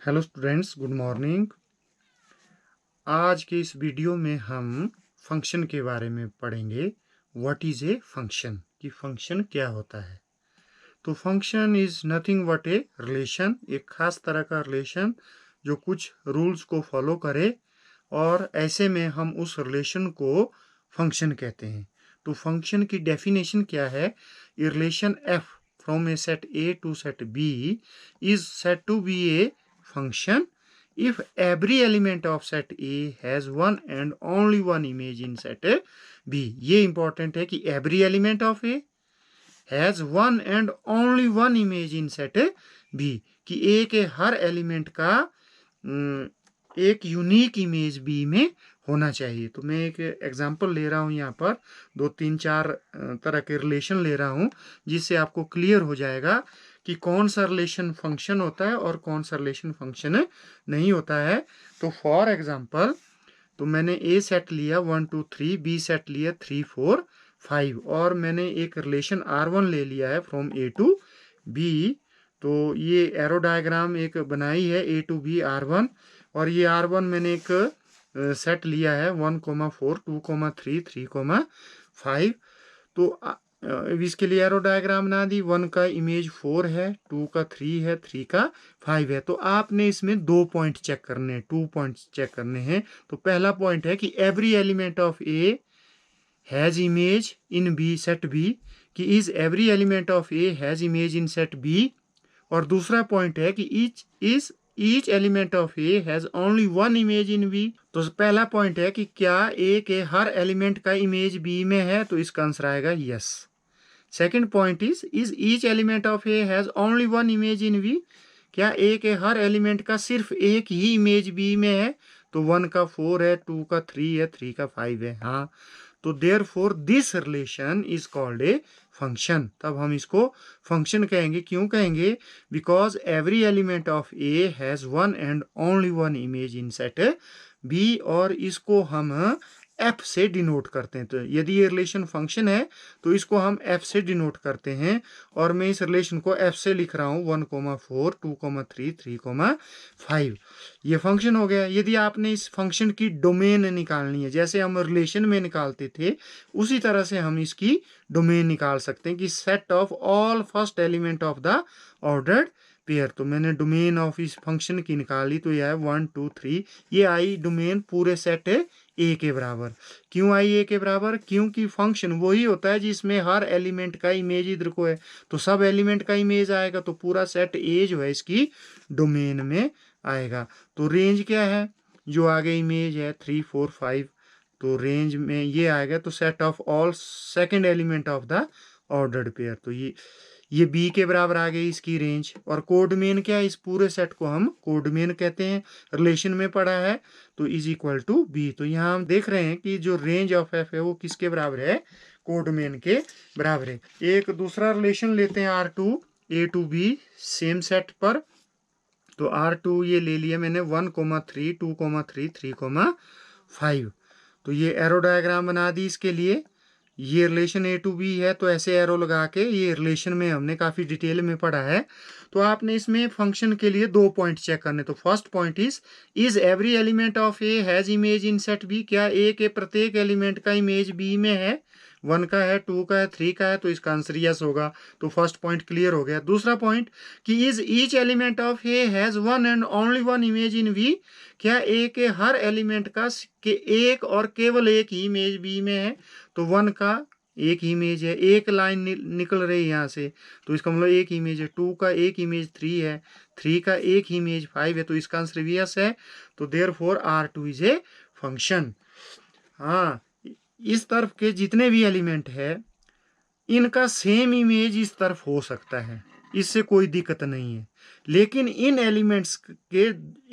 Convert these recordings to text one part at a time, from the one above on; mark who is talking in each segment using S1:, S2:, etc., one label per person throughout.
S1: Hello students, good morning. आज के इस वीडियो में हम फंक्शन के बारे में पढ़ेंगे। व्हाट इज़ ए फंक्शन, कि फंक्शन क्या होता है। तो function is nothing but a relation, एक खास तरह का रिलेशन जो कुछ रूल्स को फॉलो करे, और ऐसे में हम उस रिलेशन को फंक्शन कहते हैं। तो फंक्शन की डेफिनेशन क्या है? A relation F from a set A to set B is said to be a function if every element of set A has one and only one image in set B। ये important है कि every element of A has one and only one image in set B, कि A के हर element का एक unique image B में होना चाहिए। तो मैं एक एग्जांपल ले रहा हूँ यहाँ पर, 2 3 4 तरह के रिलेशन ले रहा हूँ, जिससे आपको क्लियर हो जाएगा कि कौन सा रिलेशन फंक्शन होता है और कौन सा रिलेशन फंक्शन नहीं होता है। तो फॉर एग्जांपल, तो मैंने ए सेट लिया 1 2 3, बी सेट लिया 3 4 5, और मैंने एक रिलेशन R1 ले लिया है फ्रॉम ए टू बी। तो ये एरो डायग्राम एक बनाई है ए टू बी R1, और ये R1 मैंने एक सेट लिया है 1 4 2 3 3 5। तो इसके लिए एरो डायग्राम बना दी। 1 का इमेज 4 है, 2 का 3 है, 3 का 5 है। तो आपने इसमें 2 पॉइंट चेक करने हैं, 2 पॉइंट चेक करने हैं। तो पहला पॉइंट है कि every element of A has image in B set B, कि is every element of A has image in set B. और दूसरा पॉइंट है कि each element of A has only one image in B. तो पहला point है कि क्या ए के हर एलिमेंट का इमेज बी में है, तो इसका आंसर आएगा yes. Second point is each element of A has only one image in B, क्या ए के हर एलिमेंट का सिर्फ एक ही इमेज बी में है। तो 1 का 4 है, 2 का 3 है, 3 का 5 है। हाँ, तो therefore this relation is called a function. तब हम इसको फंक्शन कहेंगे। क्यों कहेंगे? Because every element of A has one and only one image in set B, और इसको हम एफ से डिनोट करते हैं। तो यदि ये रिलेशन फंक्शन है तो इसको हम एफ से डिनोट करते हैं, और मैं इस रिलेशन को एफ से लिख रहा हूँ 1 4 2 3 3 5। ये फंक्शन हो गया। यदि आपने इस फंक्शन की डोमेन निकालनी है, जैसे हम रिलेशन में निकालते थे, उसी तरह से हम इसकी डोमेन निकाल सकते हैं कि set of all first element of the ordered pair. तो मैंने डोमेन ऑफ इस फंक्शन की निकाली, तो यह है 1 2 3। ये आई डोमेन पूरे सेट ए के बराबर। क्यों आई ए के बराबर? क्योंकि फंक्शन वही होता है जिसमें हर एलिमेंट का इमेज इधर को है, तो सब एलिमेंट का इमेज आएगा, तो पूरा सेट ए जो है इसकी डोमेन में आएगा। तो रेंज क्या है? जो आगे इमेज है 3 4 5, तो रेंज में ये आएगा। तो set of all second element of the ordered pair, तो ये बी के बराबर आ गई इसकी रेंज। और कोडमेन क्या है? इस पूरे सेट को हम कोडमेन कहते हैं, रिलेशन में पढ़ा है, तो इज इक्वल टू बी। तो यहाँ हम देख रहे हैं कि जो रेंज ऑफ एफ है वो किसके बराबर है? कोडमेन के बराबर है। एक दूसरा रिलेशन लेते हैं R2 A to B, same set पर। तो R2 ये ले लिया मैंने 1 3 2 3 3 5। तो ये एरो डायग्राम बना दी इसके लिए। ये रिलेशन ए टू बी है, तो ऐसे एरो लगा के, ये रिलेशन में हमने काफ़ी डिटेल में पढ़ा है। तो आपने इसमें फंक्शन के लिए 2 पॉइंट चेक करने। तो first point is every element of A has image in set B, क्या ए के प्रत्येक एलिमेंट का इमेज बी में है? 1 का है, 2 का है, 3 का है, तो इसका आंसर यस होगा। तो फर्स्ट पॉइंट क्लियर हो गया। दूसरा पॉइंट कि is each element of A has one and only one image in B, क्या ए के हर एलिमेंट का के एक और केवल एक ही इमेज बी में है? तो 1 का एक ही इमेज है, एक लाइन निकल रही है यहाँ से, तो इसका मतलब एक इमेज है। 2 का एक इमेज 3 है, 3 का एक इमेज 5 है, तो इसका आंसर भी यस है। तो therefore R2 is a function. हाँ, इस तरफ के जितने भी एलिमेंट है इनका सेम इमेज इस तरफ हो सकता है, इससे कोई दिक्कत नहीं है। लेकिन इन एलिमेंट्स के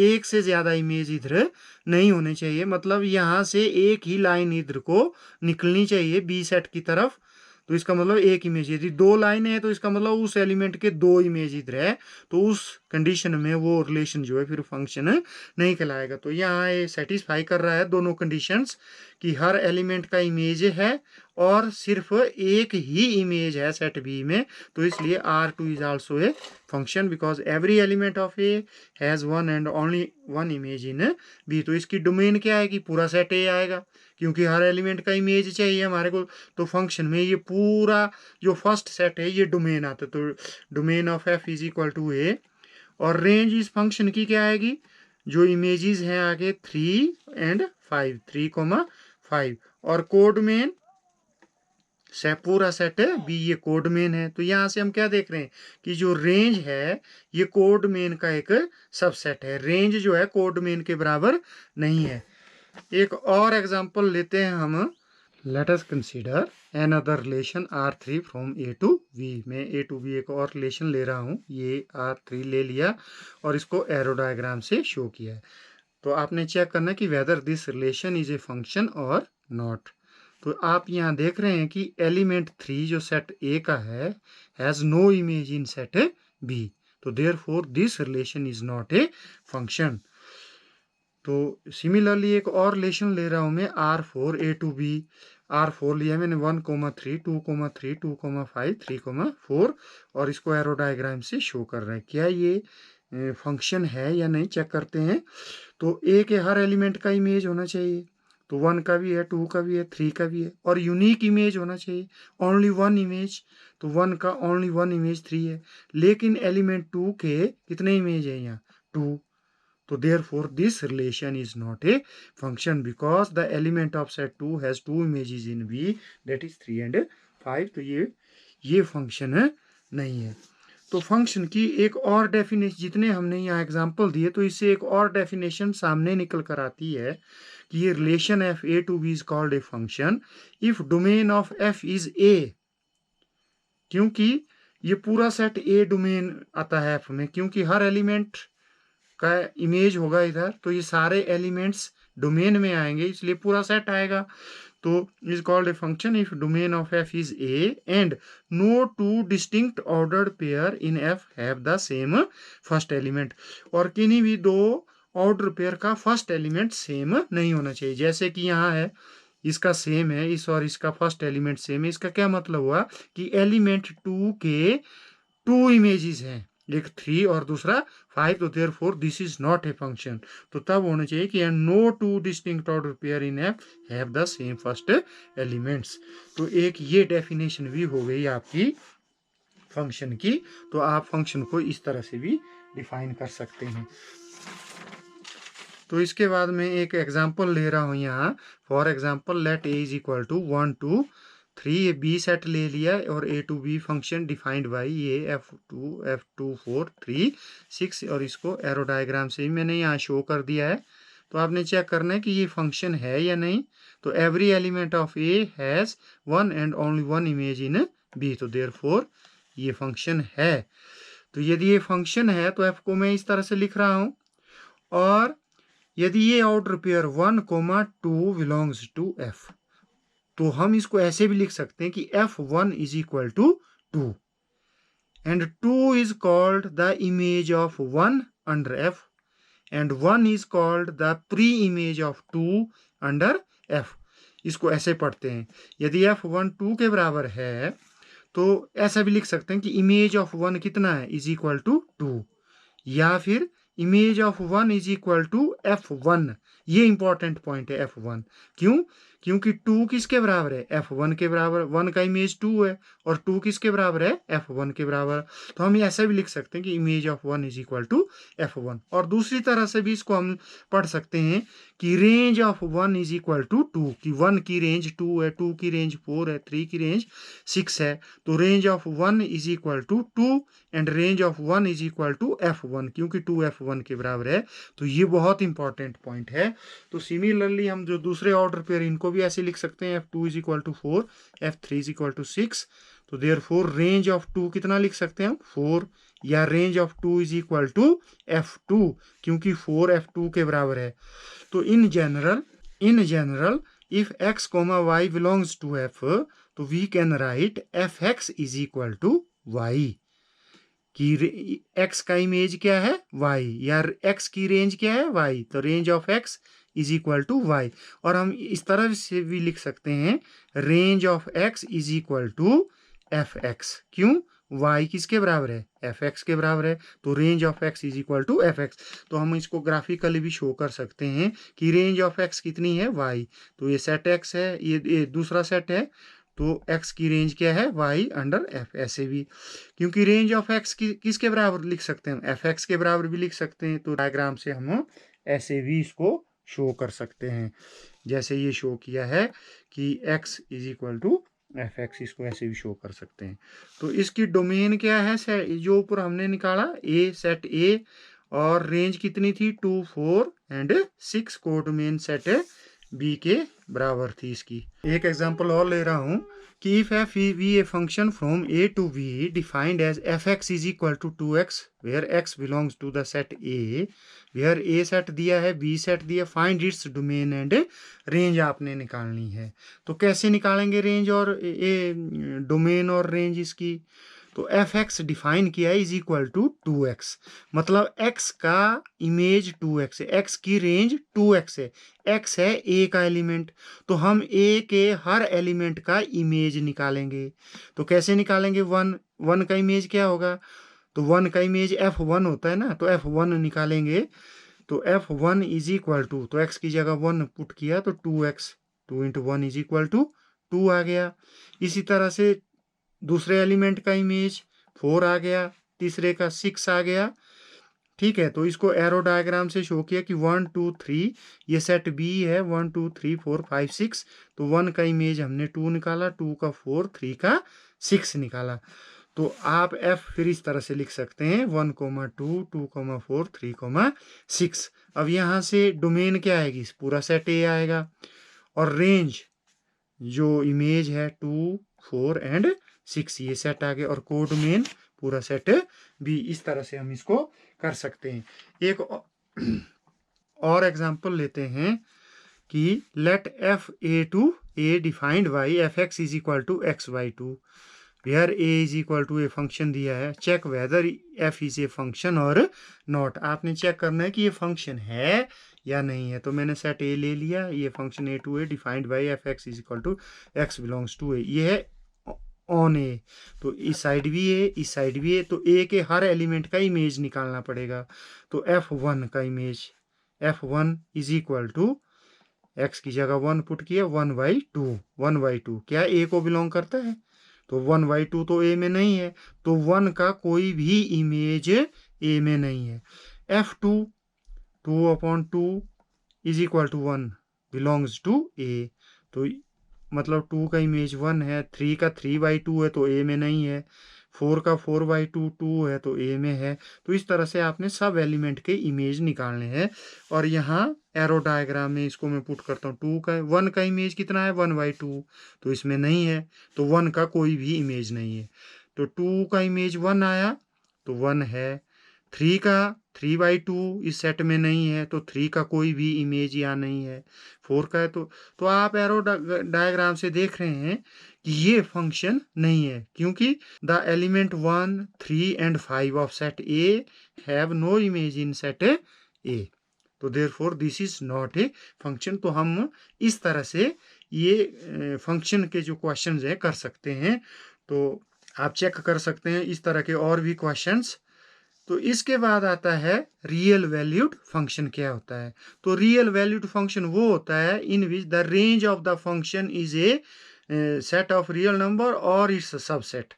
S1: एक से ज़्यादा इमेज इधर नहीं होने चाहिए, मतलब यहाँ से एक ही लाइन इधर को निकलनी चाहिए बी सेट की तरफ। तो इसका मतलब एक इमेज, यदि 2 लाइन है तो इसका मतलब उस एलिमेंट के 2 इमेज इधर है, तो उस कंडीशन में वो रिलेशन जो है फिर फंक्शन नहीं कहलाएगा। तो यहाँ ये सेटिस्फाई कर रहा है दोनों कंडीशंस कि हर एलिमेंट का इमेज है और सिर्फ एक ही इमेज है सेट बी में, तो इसलिए R2 is also a function because every element of A has one and only one image in B. तो इसकी डोमेन क्या आएगी, पूरा सेट ए आएगा क्योंकि हर एलिमेंट का इमेज चाहिए हमारे को। तो फंक्शन में ये पूरा जो फर्स्ट सेट है ये डोमेन आता है। तो domain of F is equal to A और रेंज इस फंक्शन की क्या आएगी, जो इमेजेस हैं आगे 3 and 5, 3,5 और कोडमेन से पूरा सेट है बी ये कोडमेन है। तो यहाँ से हम क्या देख रहे हैं कि जो रेंज है ये कोडमेन का एक सबसेट है। रेंज जो है कोडमेन के बराबर नहीं है। एक और एग्जांपल लेते हैं हम। Let us consider another relation R3 from A to V। मैं A to V एक और रिलेशन ले रहा हूँ, ये R3 ले लिया और इसको एरो डायग्राम से शो किया है। तो आपने चेक करना कि whether this relation is a function और नॉट। तो आप यहाँ देख रहे हैं कि एलिमेंट 3 जो सेट A का है has no image in set B, तो therefore this relation is not a function. तो सिमिलरली एक और रिलेशन ले रहा हूँ मैं R4 A to B। R4 लिया मैंने 1,3, 2,3, 2,5, 3,4 और इसको एरो डायग्राम से शो कर रहा है। क्या ये फंक्शन है या नहीं चेक करते हैं। तो ए के हर एलिमेंट का इमेज होना चाहिए, तो 1 का भी है, 2 का भी है, 3 का भी है और यूनिक इमेज होना चाहिए, ओनली वन इमेज। तो 1 का ओनली वन इमेज 3 है, लेकिन एलिमेंट 2 के कितने इमेज है यहाँ 2। तो therefore this relation is not a function because the element of set 2 has 2 images in V, that is 3 and 5। तो ये फंक्शन नहीं है। तो फंक्शन की एक और डेफिनेशन, जितने हमने यहाँ एग्जांपल दिए तो इससे एक और डेफिनेशन सामने निकल कर आती है कि ये relation F A to B is called a function if domain of F is A. क्योंकि ये पूरा सेट ए डोमेन आता है एफ में, क्योंकि हर एलिमेंट का इमेज होगा इधर, तो ये सारे एलिमेंट्स डोमेन में आएंगे, इसलिए पूरा सेट आएगा। तो is called a function if domain of F is A and no two distinct ordered pair in F have the same first element. और किन्हीं भी दो ऑर्डर पेयर का फर्स्ट एलिमेंट सेम नहीं होना चाहिए। जैसे कि यहाँ है इसका सेम है इस और इसका फर्स्ट एलिमेंट सेम है। इसका क्या मतलब हुआ कि एलिमेंट 2 के 2 इमेजेस हैं, एक 3 और दूसरा 5, तो therefore this is not a function. तो तब होना चाहिए कि no two distinct order pair in F have the same first elements. तो एक ये डेफिनेशन भी हो गई आपकी फंक्शन की। तो आप फंक्शन को इस तरह से भी डिफाइन कर सकते हैं। तो इसके बाद मैं एक एग्जांपल ले रहा हूँ यहाँ। For example let A is equal to 1 2 3, ये बी सेट ले लिया और A to B function defined by ये F2 4 3 6 और इसको एरो डायग्राम से ही मैंने यहाँ शो कर दिया है। तो आपने चेक करना है कि ये फंक्शन है या नहीं। तो every element of A has one and only one image in B, तो देयरफॉर ये फंक्शन है। तो यदि ये फंक्शन है तो एफ को मैं इस तरह से लिख रहा हूँ। और यदि ये order pair 1, 2 belongs to F, तो हम इसको ऐसे भी लिख सकते हैं कि F1 is equal to 2 and 2 is called the image of 1 under F and 1 is called the pre image of 2 under F। इसको ऐसे पढ़ते हैं। यदि F1 2 के बराबर है तो ऐसा भी लिख सकते हैं कि इमेज ऑफ 1 कितना है इज इक्वल टू 2, या फिर image of 1 is equal to F1। ये इंपॉर्टेंट पॉइंट है F1। क्यों? क्योंकि 2 किसके बराबर है F1 के बराबर, 1 का इमेज 2 है और 2 किसके बराबर है F1 के बराबर। तो हम ऐसा भी लिख सकते हैं कि image of 1 is equal to F1। और दूसरी तरह से भी इसको हम पढ़ सकते हैं कि range of 1 is equal to 2, कि 1 की रेंज 2 है, 2 की रेंज 4 है, 3 की रेंज 6 है। तो range of 1 is equal to 2 and range of 1 is equal to F1, क्योंकि 2 F1 के बराबर है। तो ये बहुत इंपॉर्टेंट पॉइंट है। तो सिमिलरली हम जो दूसरे ऑर्डर पेयर इनको भी ऐसे लिख सकते हैं F2 is equal to 4, F3 is equal to 6। तो देयरफॉर रेंज ऑफ 2 कितना लिख सकते हैं हम 4, या range of 2 is equal to F2 क्योंकि 4 F2 के बराबर है। तो in general if x, y belongs to F, तो we can write Fx is equal to y। कि एक्स का इमेज क्या है वाई, या एक्स की रेंज क्या है वाई, तो range of x is equal to y. और हम इस तरह से भी लिख सकते हैं range of x is equal to f x. क्यों? वाई किसके बराबर है? एफ एक्स के बराबर है, तो range of x is equal to f x. तो हम इसको ग्राफिकली भी शो कर सकते हैं कि रेंज ऑफ एक्स कितनी है वाई, तो ये सेट एक्स है, ये दूसरा सेट है, तो x की रेंज क्या है y अंडर f। ऐसे भी क्योंकि रेंज ऑफ x किसके बराबर लिख सकते हैं? एफ एक्स के बराबर भी लिख सकते हैं। तो डायग्राम से हम ऐसे भी इसको शो कर सकते हैं, जैसे ये शो किया है कि x is equal to f x, इसको ऐसे भी शो कर सकते हैं। तो इसकी डोमेन क्या है? जो ऊपर हमने निकाला ए, सेट ए, और रेंज कितनी थी? 2, 4 एंड 6 को डोमेन सेट बी के बराबर थी इसकी। एक एग्जांपल और ले रहा हूँ कि if f be a function from A to B defined as f x is equal to 2x where x belongs to the set A, where A set दिया है, बी सेट दिया, find its domain and range आपने निकालनी है। तो कैसे निकालेंगे range और डोमेन और रेंज इसकी? तो एफ एक्स डिफाइन किया है इज इक्वल टू 2x, मतलब x का इमेज 2x है, x की रेंज 2x है, x है a का एलिमेंट, तो हम a के हर एलिमेंट का इमेज निकालेंगे। तो कैसे निकालेंगे? 1 का इमेज क्या होगा? तो 1 का इमेज f1 होता है ना, तो f1 निकालेंगे। तो f1 इज इक्वल टू, तो x की जगह 1 पुट किया तो 2x, 2 into 1 is equal to 2 आ गया। इसी तरह से दूसरे एलिमेंट का इमेज 4 आ गया, तीसरे का 6 आ गया। ठीक है, तो इसको एरो डायग्राम से शो किया कि 1 2 3 ये सेट बी है, 1 2 3 4 5 6, तो 1 का इमेज हमने 2 निकाला, 2 का 4, 3 का 6 निकाला। तो आप एफ फिर इस तरह से लिख सकते हैं 1, 2, 2, 4, 3, 6। अब यहाँ से डोमेन क्या आएगी? पूरा सेट ए आएगा, और रेंज जो इमेज है 2, 4 एंड 6 ये सेट आ गया, और कोड मेन पूरा सेट भी। इस तरह से हम इसको कर सकते हैं। एक और एग्जांपल लेते हैं कि let f A to A defined y f x is equal to x y two, where A is equal to A function दिया है, check whether f is a function और नॉट। आपने चेक करना है कि ये फंक्शन है या नहीं है। तो मैंने सेट ए ले लिया, ये function A to A defined by F x is equal to X belongs to A, ये है ऑन ए। तो इस साइड भी ए, इस साइड भी ए, तो ए के हर एलिमेंट का इमेज निकालना पड़ेगा। तो f1 का image f1 is equal to x की जगह 1 पुट किया 1/2, 1/2 क्या ए को बिलोंग करता है? तो 1/2 तो ए में नहीं है, तो 1 का कोई भी इमेज ए में नहीं है। f2 2/2 is equal to 1 belongs to A, तो मतलब 2 का इमेज 1 है, 3 का 3/2 है तो ए में नहीं है, 4 का 4/2 2 है तो ए में है। तो इस तरह से आपने सब एलिमेंट के इमेज निकालने हैं। और यहाँ एरो डायग्राम में इसको मैं पुट करता हूँ, 1 का इमेज कितना है? 1/2, तो इसमें नहीं है, तो 1 का कोई भी इमेज नहीं है। तो 2 का इमेज 1 आया तो 1 है, 3 का 3/2 इस सेट में नहीं है, तो 3 का कोई भी इमेज यहाँ नहीं है। 4 का है, तो आप एरो डायग्राम से देख रहे हैं कि ये फंक्शन नहीं है, क्योंकि the element 1, 3 and 5 of set A have no image in set A, तो therefore this is not a function. तो हम इस तरह से ये फंक्शन के जो क्वेश्चंस हैं कर सकते हैं। तो आप चेक कर सकते हैं इस तरह के और भी क्वेश्चंस। तो इसके बाद आता है रियल वैल्यूड फंक्शन क्या होता है। तो रियल वैल्यूड फंक्शन वो होता है in which the range of the function is a set of real number और इट्स सबसेट।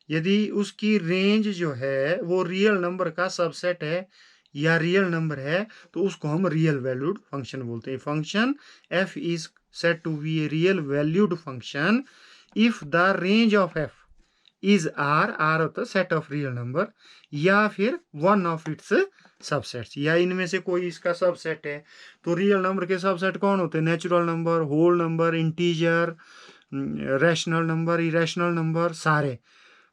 S1: यदि उसकी रेंज जो है वो रियल नंबर का सबसेट है या रियल नंबर है, तो उसको हम रियल वैल्यूड फंक्शन बोलते हैं। Function f is set to be a real valued function if the range of f is R होता है सेट ऑफ रियल नंबर, या फिर वन ऑफ इट्स सबसेट्स, या इनमें से कोई इसका सबसेट है। तो रियल नंबर के सबसेट कौन होते हैं? Natural number, whole number, integer, rational number, irrational number, सारे।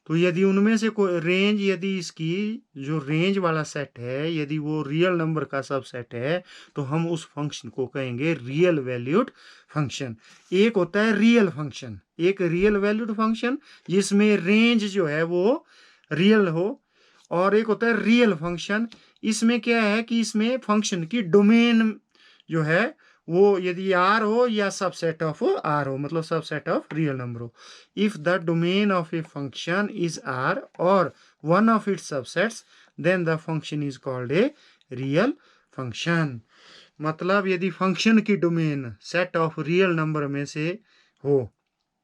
S1: तो यदि उनमें से कोई रेंज, यदि इसकी जो रेंज वाला सेट है यदि वो रियल नंबर का सबसेट है, तो हम उस फंक्शन को कहेंगे रियल वैल्यूड फंक्शन। एक होता है रियल फंक्शन, एक रियल वैल्यूड फंक्शन जिसमें रेंज जो है वो रियल हो, और एक होता है रियल फंक्शन। इसमें क्या है कि इसमें फंक्शन की डोमेन जो है वो यदि आर हो या सबसेट ऑफ आर हो, मतलब सबसेट ऑफ रियल नंबर हो। If the domain of a function is R और one of its subsets then the function is called a real function. मतलब यदि फंक्शन की domain set of real number में से हो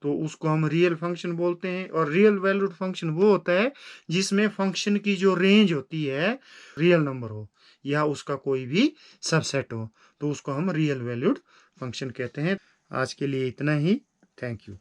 S1: तो उसको हम रियल फंक्शन बोलते हैं। और रियल वैल्यूड फंक्शन वो होता है जिसमें फंक्शन की जो रेंज होती है रियल नंबर हो या उसका कोई भी सबसेट हो, तो उसको हम रियल वैल्यूड फंक्शन कहते हैं। आज के लिए इतना ही। Thank you.